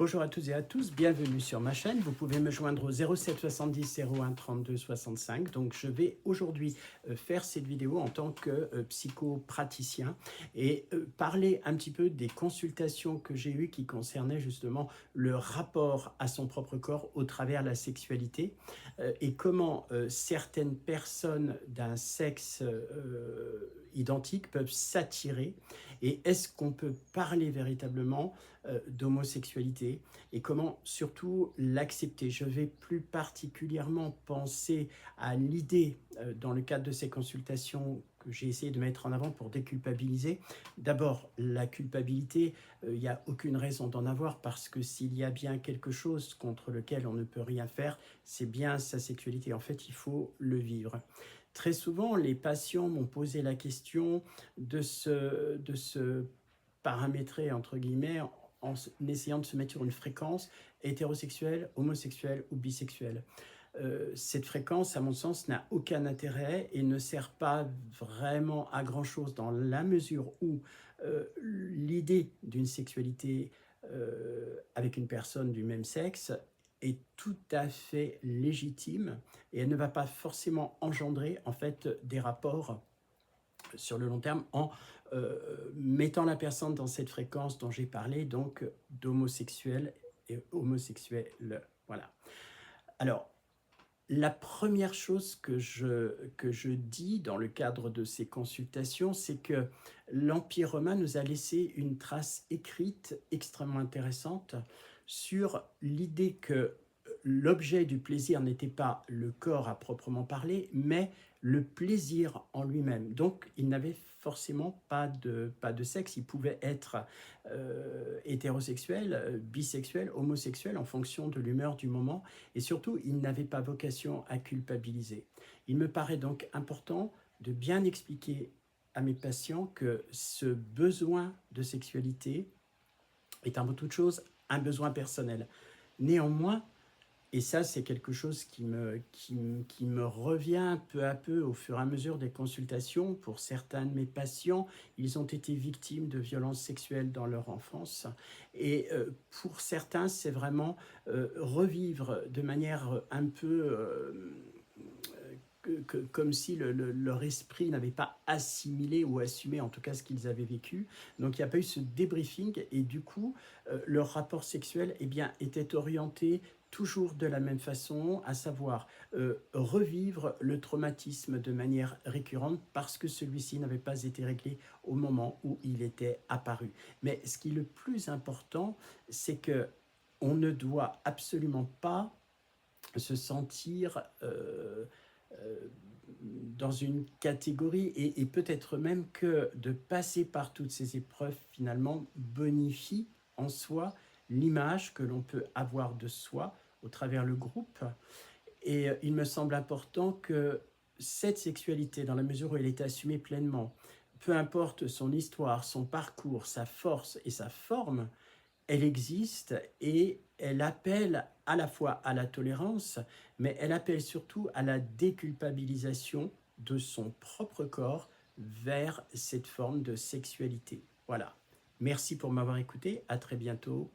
Bonjour à toutes et à tous, bienvenue sur ma chaîne. Vous pouvez me joindre au 07 70 01 32 65. Donc je vais aujourd'hui faire cette vidéo en tant que psychopraticien et parler un petit peu des consultations que j'ai eues qui concernaient justement le rapport à son propre corps au travers de la sexualité et comment certaines personnes d'un sexe identiques peuvent s'attirer, et est-ce qu'on peut parler véritablement d'homosexualité et comment surtout l'accepter. Je vais plus particulièrement penser à l'idée dans le cadre de ces consultations que j'ai essayé de mettre en avant pour déculpabiliser. D'abord, la culpabilité, il n'y a aucune raison d'en avoir, parce que s'il y a bien quelque chose contre lequel on ne peut rien faire, c'est bien sa sexualité. En fait, il faut le vivre. Très souvent, les patients m'ont posé la question de se paramétrer, entre guillemets, en essayant de se mettre sur une fréquence hétérosexuelle, homosexuelle ou bisexuelle. Cette fréquence, à mon sens, n'a aucun intérêt et ne sert pas vraiment à grand-chose, dans la mesure où l'idée d'une sexualité avec une personne du même sexe est tout à fait légitime, et elle ne va pas forcément engendrer en fait des rapports sur le long terme en mettant la personne dans cette fréquence dont j'ai parlé, donc d'homosexuel et homosexuel. Voilà. Alors, la première chose que je dis dans le cadre de ces consultations, c'est que l'Empire romain nous a laissé une trace écrite extrêmement intéressante sur l'idée que l'objet du plaisir n'était pas le corps à proprement parler, mais le plaisir en lui-même. Donc, il n'avait forcément pas de sexe. Il pouvait être hétérosexuel, bisexuel, homosexuel, en fonction de l'humeur du moment. Et surtout, il n'avait pas vocation à culpabiliser. Il me paraît donc important de bien expliquer à mes patients que ce besoin de sexualité est avant toute chose un besoin personnel. Néanmoins, et ça, c'est quelque chose qui me revient peu à peu au fur et à mesure des consultations. Pour certains de mes patients, ils ont été victimes de violences sexuelles dans leur enfance. Et pour certains, c'est vraiment revivre de manière un peu comme si leur esprit n'avait pas assimilé ou assumé en tout cas ce qu'ils avaient vécu. Donc il n'y a pas eu ce débriefing, et du coup leur rapport sexuel était orienté toujours de la même façon, à savoir revivre le traumatisme de manière récurrente parce que celui-ci n'avait pas été réglé au moment où il était apparu. Mais ce qui est le plus important, c'est que on ne doit absolument pas se sentir dans une catégorie, et peut-être même que de passer par toutes ces épreuves finalement bonifie en soi l'image que l'on peut avoir de soi au travers le groupe. Et il me semble important que cette sexualité, dans la mesure où elle est assumée pleinement, peu importe son histoire, son parcours, sa force et sa forme, elle existe, et elle appelle à la fois à la tolérance, mais elle appelle surtout à la déculpabilisation de son propre corps vers cette forme de sexualité. Voilà. Merci pour m'avoir écouté. À très bientôt.